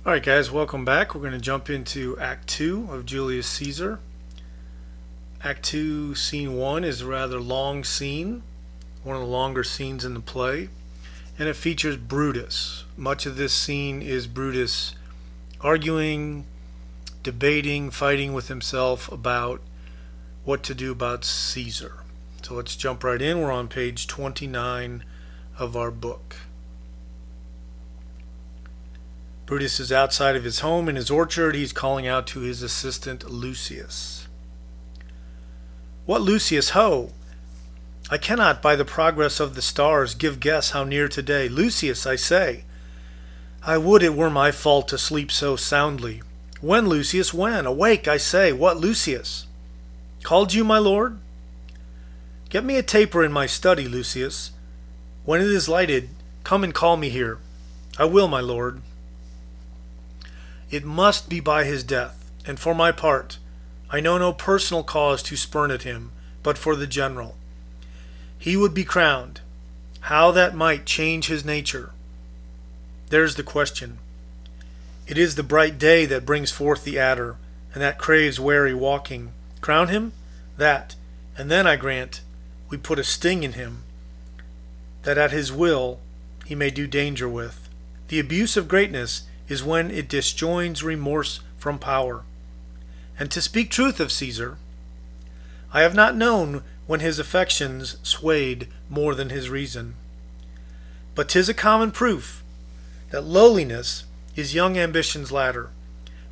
Alright guys, welcome back. We're going to jump into Act 2 of Julius Caesar. Act 2, Scene 1 is a rather long scene, one of the longer scenes in the play, and it features Brutus. Much of this scene is Brutus arguing, debating, fighting with himself about what to do about Caesar. So let's jump right in. We're on page 29 of our book. Brutus is outside of his home in his orchard. He's calling out to his assistant Lucius. What, Lucius, ho! I cannot by the progress of the stars give guess how near today. Lucius, I say. I would it were my fault to sleep so soundly. When, Lucius, when? Awake, I say. What, Lucius? Called you, my lord? Get me a taper in my study, Lucius. When it is lighted, come and call me here. I will, my lord. It must be by his death, and for my part, I know no personal cause to spurn at him, but for the general. He would be crowned. How that might change his nature. There's the question. It is the bright day that brings forth the adder, and that craves wary walking. Crown him? That, and then I grant, we put a sting in him, that at his will he may do danger with. The abuse of greatness is when it disjoins remorse from power. And to speak truth of Caesar, I have not known when his affections swayed more than his reason. But 'tis a common proof that lowliness is young ambition's ladder,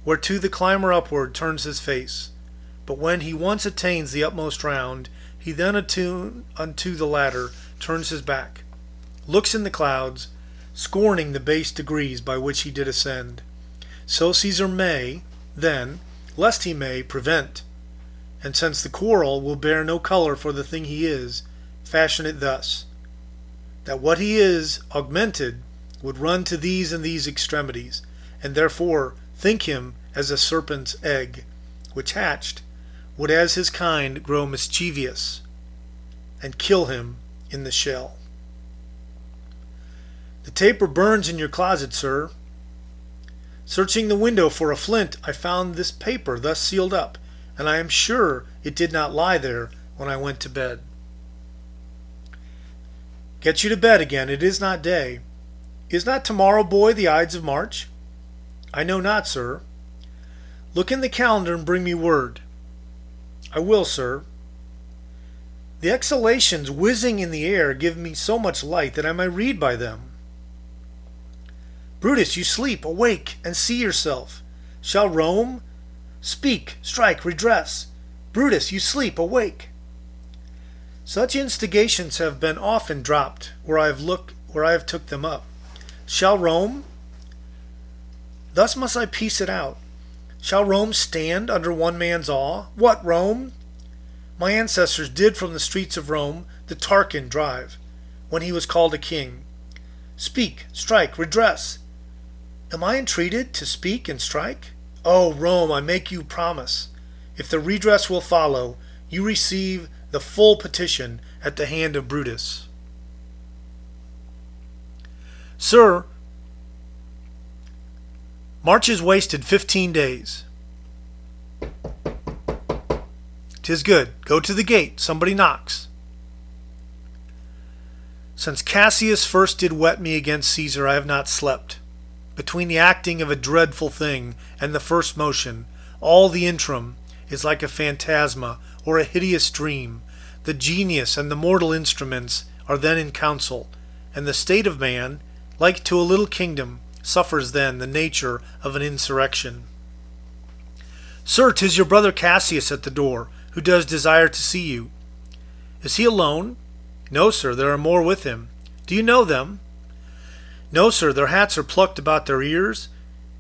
whereto the climber upward turns his face. But when he once attains the utmost round, he then unto the ladder turns his back, looks in the clouds, scorning the base degrees by which he did ascend. So Caesar may, then, lest he may, prevent, and since the quarrel will bear no color for the thing he is, fashion it thus, that what he is augmented would run to these and these extremities, and therefore think him as a serpent's egg, which hatched would as his kind grow mischievous, and kill him in the shell. The taper burns in your closet, sir. Searching the window for a flint, I found this paper thus sealed up, and I am sure it did not lie there when I went to bed. Get you to bed again, it is not day. Is not tomorrow, boy, the Ides of March? I know not, sir. Look in the calendar and bring me word. I will, sir. The exhalations whizzing in the air give me so much light that I may read by them. Brutus, you sleep, awake, and see yourself. Shall Rome? Speak, strike, redress. Brutus, you sleep, awake. Such instigations have been often dropped where I have took them up. Shall Rome? Thus must I piece it out. Shall Rome stand under one man's awe? What, Rome? My ancestors did from the streets of Rome the Tarquin drive, when he was called a king. Speak, strike, redress. Am I entreated to speak and strike? Oh, Rome, I make you promise. If the redress will follow, you receive the full petition at the hand of Brutus. Sir, March is wasted 15 days. 'Tis good. Go to the gate. Somebody knocks. Since Cassius first did whet me against Caesar, I have not slept. Between the acting of a dreadful thing and the first motion, all the interim is like a phantasma or a hideous dream. The genius and the mortal instruments are then in council, and the state of man, like to a little kingdom, suffers then the nature of an insurrection. Sir, 'tis your brother Cassius at the door, who does desire to see you. Is he alone? No, sir, there are more with him. Do you know them? No, sir, their hats are plucked about their ears,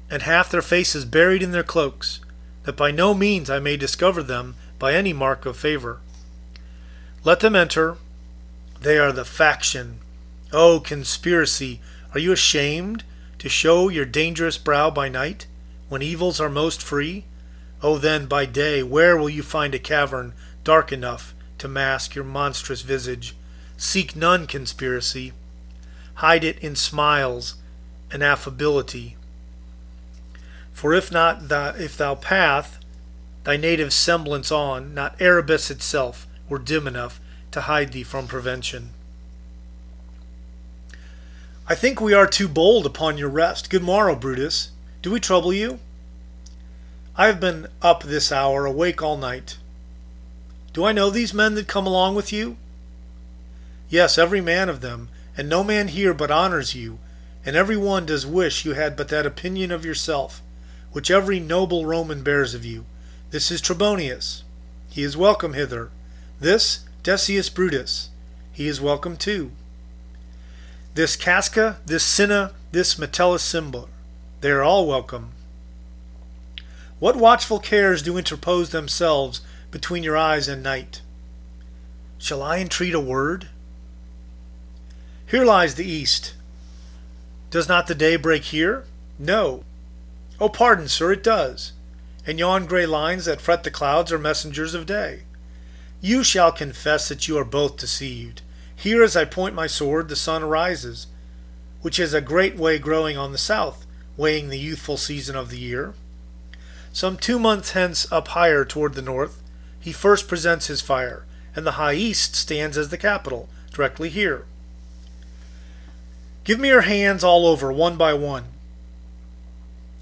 and half their faces buried in their cloaks, that by no means I may discover them by any mark of favor. Let them enter. They are the faction. Oh, conspiracy, are you ashamed to show your dangerous brow by night, when evils are most free? Oh, then, by day, where will you find a cavern dark enough to mask your monstrous visage? Seek none conspiracy. Hide it in smiles and affability. For if thou path thy native semblance on, not Erebus itself were dim enough to hide thee from prevention. I think we are too bold upon your rest. Good morrow, Brutus. Do we trouble you? I have been up this hour, awake all night. Do I know these men that come along with you? Yes, every man of them, and no man here but honors you, and every one does wish you had but that opinion of yourself, which every noble Roman bears of you. This is Trebonius. He is welcome hither. This, Decius Brutus. He is welcome too. This Casca, this Cinna, this Metellus Cimber. They are all welcome. What watchful cares do interpose themselves between your eyes and night? Shall I entreat a word? Here lies the east. Does not the day break here? No. Oh, pardon, sir, it does. And yon grey lines that fret the clouds are messengers of day. You shall confess that you are both deceived. Here, as I point my sword, the sun arises, which is a great way growing on the south, weighing the youthful season of the year. Some 2 months hence, up higher toward the north, he first presents his fire, and the high east stands as the capital, directly here. Give me your hands all over, one by one,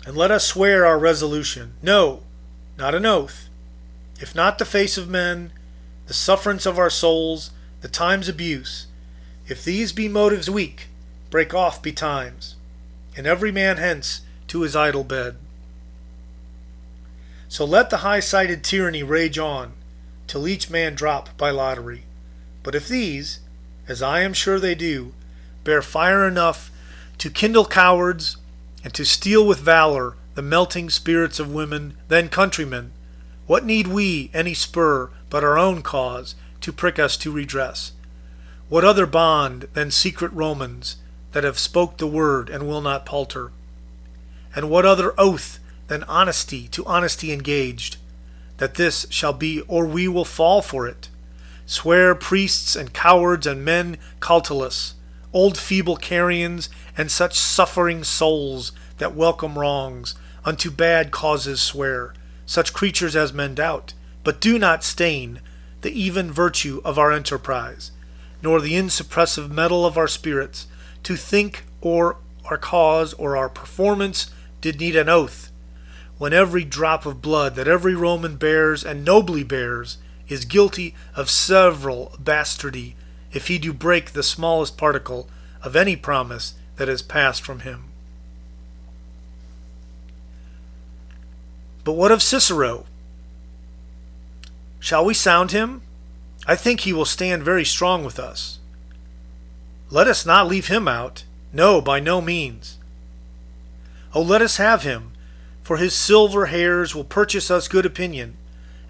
and let us swear our resolution. No, not an oath. If not the face of men, the sufferance of our souls, the time's abuse, if these be motives weak, break off betimes, and every man hence to his idle bed. So let the high-sighted tyranny rage on, till each man drop by lottery. But if these, as I am sure they do, bear fire enough to kindle cowards, and to steal with valor the melting spirits of women, then countrymen, what need we any spur but our own cause to prick us to redress? What other bond than secret Romans that have spoke the word and will not palter? And what other oath than honesty to honesty engaged, that this shall be, or we will fall for it? Swear priests and cowards and men Catullus, old feeble carrions, and such suffering souls that welcome wrongs, unto bad causes swear, such creatures as men doubt, but do not stain the even virtue of our enterprise, nor the insuppressive metal of our spirits, to think or our cause or our performance did need an oath, when every drop of blood that every Roman bears and nobly bears is guilty of several bastardy, if he do break the smallest particle of any promise that has passed from him. But what of Cicero? Shall we sound him? I think he will stand very strong with us. Let us not leave him out. No, by no means. Oh, let us have him, for his silver hairs will purchase us good opinion,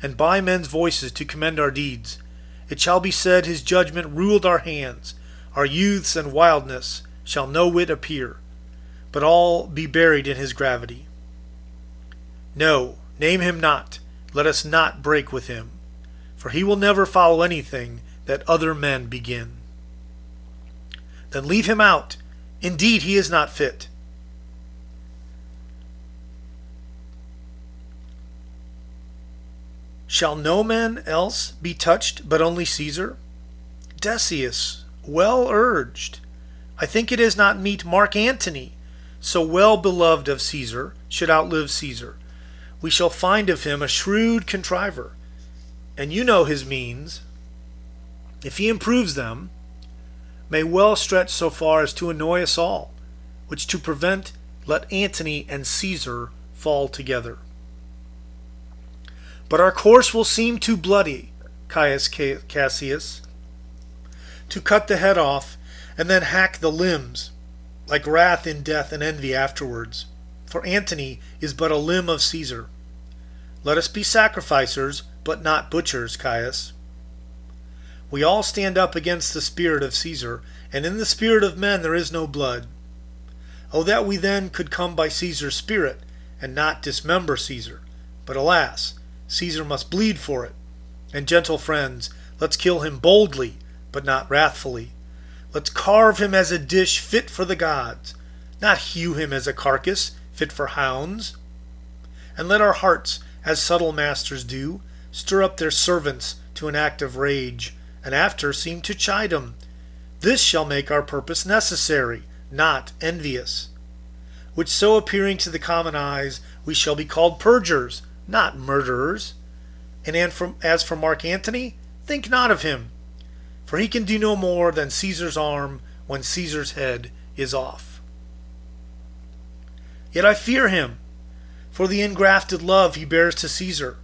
and buy men's voices to commend our deeds. It shall be said his judgment ruled our hands. Our youths and wildness shall no whit appear, but all be buried in his gravity. No, name him not. Let us not break with him, for he will never follow anything that other men begin. Then leave him out. Indeed, he is not fit. Shall no man else be touched but only Caesar? Decius, well urged. I think it is not meet Mark Antony, so well beloved of Caesar, should outlive Caesar. We shall find of him a shrewd contriver, and you know his means, if he improves them, may well stretch so far as to annoy us all, which to prevent, let Antony and Caesar fall together. But our course will seem too bloody, Caius Cassius, to cut the head off and then hack the limbs, like wrath in death and envy afterwards. For Antony is but a limb of Caesar. Let us be sacrificers, but not butchers, Caius. We all stand up against the spirit of Caesar, and in the spirit of men there is no blood. Oh, that we then could come by Caesar's spirit, and not dismember Caesar. But alas, Caesar must bleed for it. And gentle friends, let's kill him boldly, but not wrathfully. Let's carve him as a dish fit for the gods, not hew him as a carcass fit for hounds. and let our hearts, as subtle masters do, stir up their servants to an act of rage, and after seem to chide 'em. This shall make our purpose necessary, not envious. Which so appearing to the common eyes, we shall be called perjurers, not murderers. And as for Mark Antony, think not of him, for he can do no more than Caesar's arm when Caesar's head is off. Yet I fear him, for the engrafted love he bears to Caesar.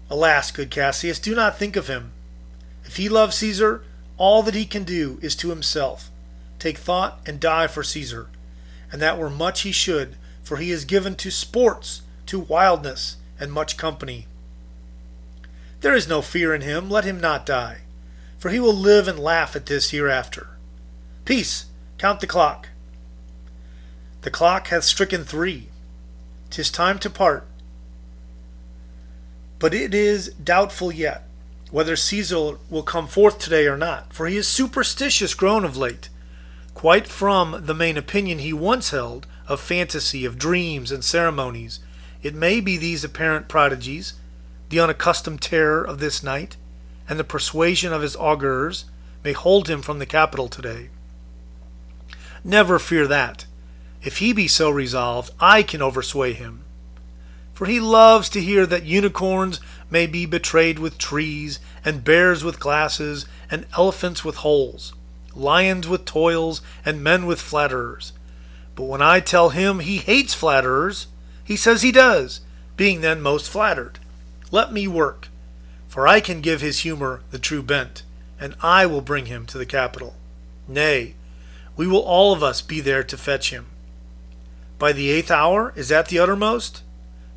Alas, good Cassius, do not think of him. If he loves Caesar, all that he can do is to himself, take thought and die for Caesar, and that were much he should, for he is given to sports, to wildness, and much company. There is no fear in him, let him not die, for he will live and laugh at this hereafter. Peace, count the clock. The clock hath stricken 3. 'Tis time to part. But it is doubtful yet whether Caesar will come forth today or not, for he is superstitious grown of late, quite from the main opinion he once held of fantasy, of dreams and ceremonies. It may be these apparent prodigies, the unaccustomed terror of this night, and the persuasion of his augurers may hold him from the capital today. Never fear that. If he be so resolved, I can oversway him. For he loves to hear that unicorns may be betrayed with trees, and bears with glasses, and elephants with holes, lions with toils, and men with flatterers. But when I tell him he hates flatterers, he says he does, being then most flattered. Let me work, for I can give his humor the true bent, and I will bring him to the capital. Nay, we will all of us be there to fetch him. By the 8th hour, is that the uttermost?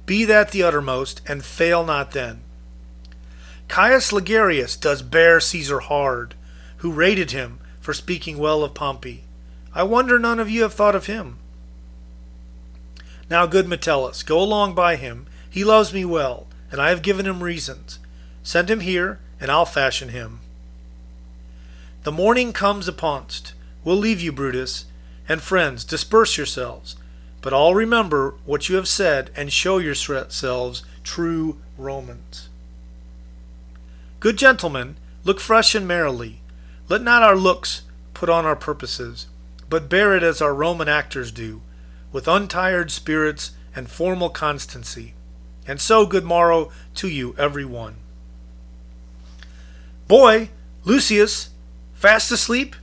Be that the uttermost, and fail not then. Caius Ligarius does bear Caesar hard, who rated him for speaking well of Pompey. I wonder none of you have thought of him. Now, good Metellus, go along by him. He loves me well, and I have given him reasons. Send him here, and I'll fashion him. The morning comes uponst. We'll leave you, Brutus, and friends, disperse yourselves. But all remember what you have said, and show yourselves true Romans. Good gentlemen, look fresh and merrily. Let not our looks put on our purposes, but bear it as our Roman actors do, with untired spirits and formal constancy. And so good morrow to you, every one. Boy, Lucius, fast asleep?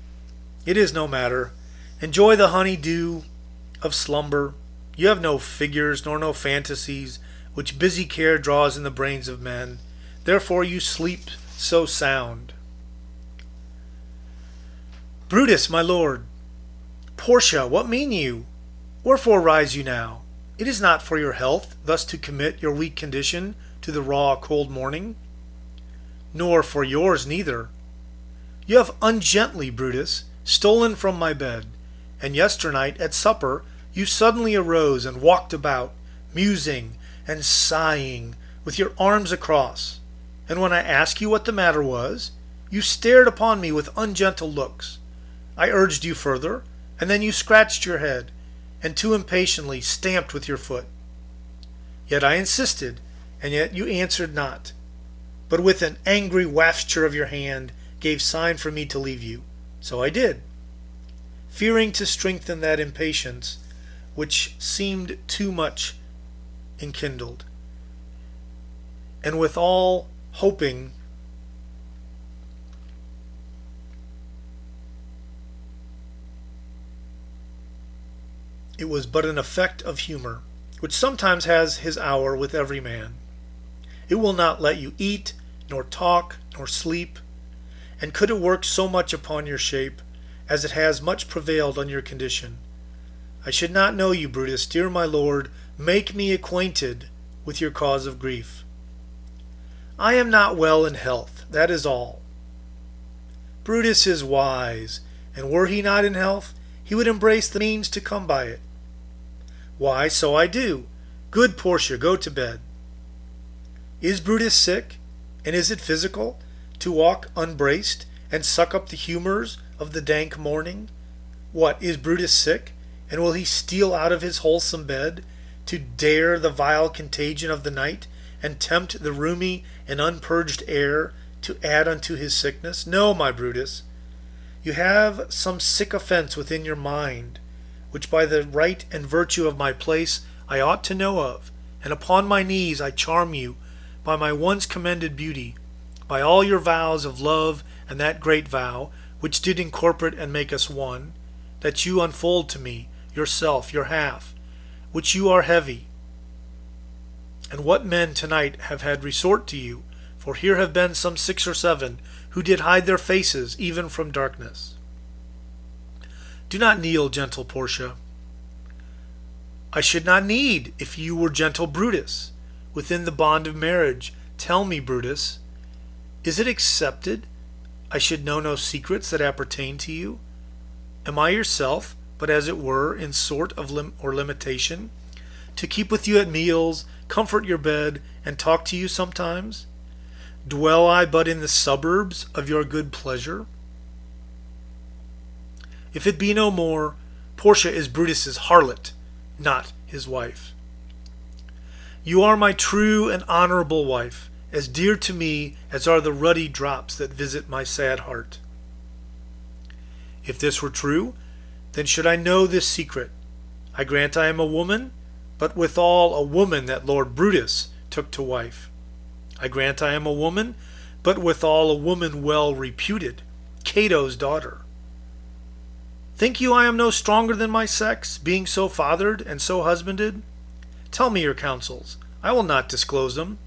It is no matter. Enjoy the honey dew of slumber. You have no figures nor no fantasies, which busy care draws in the brains of men. Therefore you sleep so sound. Brutus, my lord. Portia, what mean you? Wherefore rise you now? It is not for your health thus to commit your weak condition to the raw cold morning, nor for yours neither. You have ungently, Brutus, stolen from my bed, and yesternight at supper you suddenly arose and walked about, musing and sighing, with your arms across. And when I asked you what the matter was, you stared upon me with ungentle looks. I urged you further, and then you scratched your head, and too impatiently stamped with your foot. Yet I insisted, and yet you answered not, but with an angry wafture of your hand gave sign for me to leave you. So I did, fearing to strengthen that impatience which seemed too much enkindled, and withal hoping it was but an effect of humor, which sometimes has his hour with every man. It will not let you eat, nor talk, nor sleep, and could it work so much upon your shape, as it has much prevailed on your condition, I should not know you, Brutus. Dear my lord, make me acquainted with your cause of grief. I am not well in health, that is all. Brutus is wise, and were he not in health, he would embrace the means to come by it. Why, so I do. Good Portia, go to bed. Is Brutus sick, and is it physical, to walk unbraced, and suck up the humours of the dank morning? What, is Brutus sick, and will he steal out of his wholesome bed, to dare the vile contagion of the night, and tempt the rheumy and unpurged air to add unto his sickness? No, my Brutus, you have some sick offense within your mind, which by the right and virtue of my place I ought to know of, and upon my knees I charm you by my once commended beauty, by all your vows of love, and that great vow, which did incorporate and make us one, that you unfold to me, yourself, your half, which you are heavy. And what men tonight have had resort to you, for here have been some 6 or 7, who did hide their faces even from darkness. Do not kneel, gentle Portia. I should not need, if you were gentle Brutus. Within the bond of marriage, tell me, Brutus, is it accepted I should know no secrets that appertain to you? Am I yourself, but as it were, in sort of limitation, to keep with you at meals, comfort your bed, and talk to you sometimes? Dwell I but in the suburbs of your good pleasure? If it be no more, Portia is Brutus's harlot, not his wife. You are my true and honorable wife, as dear to me as are the ruddy drops that visit my sad heart. If this were true, then should I know this secret. I grant I am a woman, but withal a woman that Lord Brutus took to wife. I grant I am a woman, but withal a woman well reputed, Cato's daughter. Think you I am no stronger than my sex, being so fathered and so husbanded? Tell me your counsels. I will not disclose them.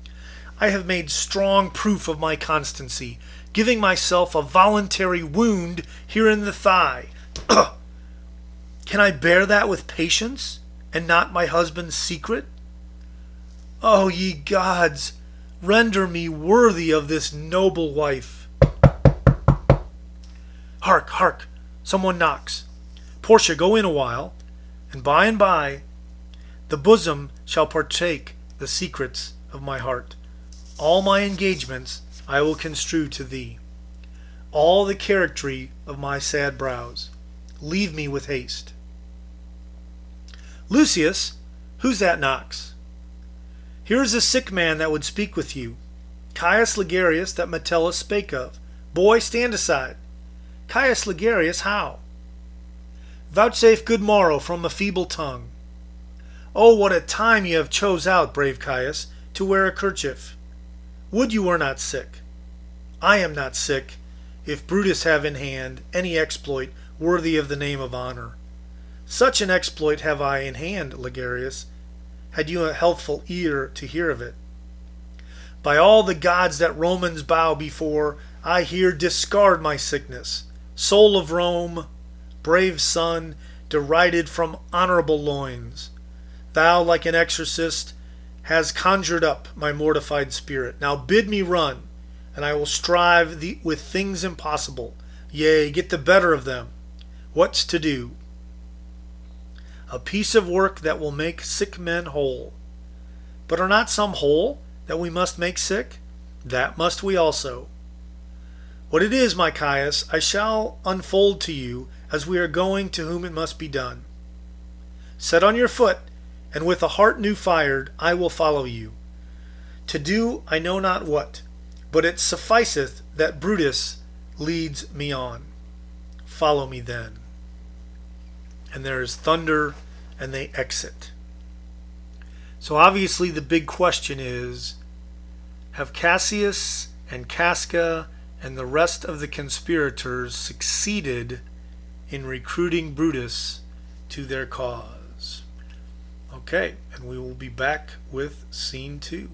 I have made strong proof of my constancy, giving myself a voluntary wound here in the thigh. Can I bear that with patience, and not my husband's secret? O ye gods, render me worthy of this noble wife. Hark, hark, someone knocks. Portia, go in a while, and by the bosom shall partake the secrets of my heart. All my engagements I will construe to thee. All the charactery of my sad brows. Leave me with haste. Lucius, who's that knocks? Here is a sick man that would speak with you. Caius Ligarius that Metellus spake of. Boy, stand aside. Caius Ligarius, how? Vouchsafe good morrow from a feeble tongue. Oh, what a time ye have chose out, brave Caius, to wear a kerchief. Would you were not sick. I am not sick, if Brutus have in hand any exploit worthy of the name of honor. Such an exploit have I in hand, Ligarius, had you a healthful ear to hear of it. By all the gods that Romans bow before, I here discard my sickness. Soul of Rome, brave son, derided from honorable loins, thou, like an exorcist, has conjured up my mortified spirit. Now bid me run, and I will strive with things impossible, yea, get the better of them. What's to do? A piece of work that will make sick men whole. But are not some whole that we must make sick? That must we also. What it is, my Caius, I shall unfold to you as we are going to whom it must be done. Set on your foot, and with a heart new fired, I will follow you. To do I know not what, but it sufficeth that Brutus leads me on. Follow me then. And there is thunder, and they exit. So obviously the big question is, have Cassius and Casca and the rest of the conspirators succeeded in recruiting Brutus to their cause? Okay, and we will be back with scene 2.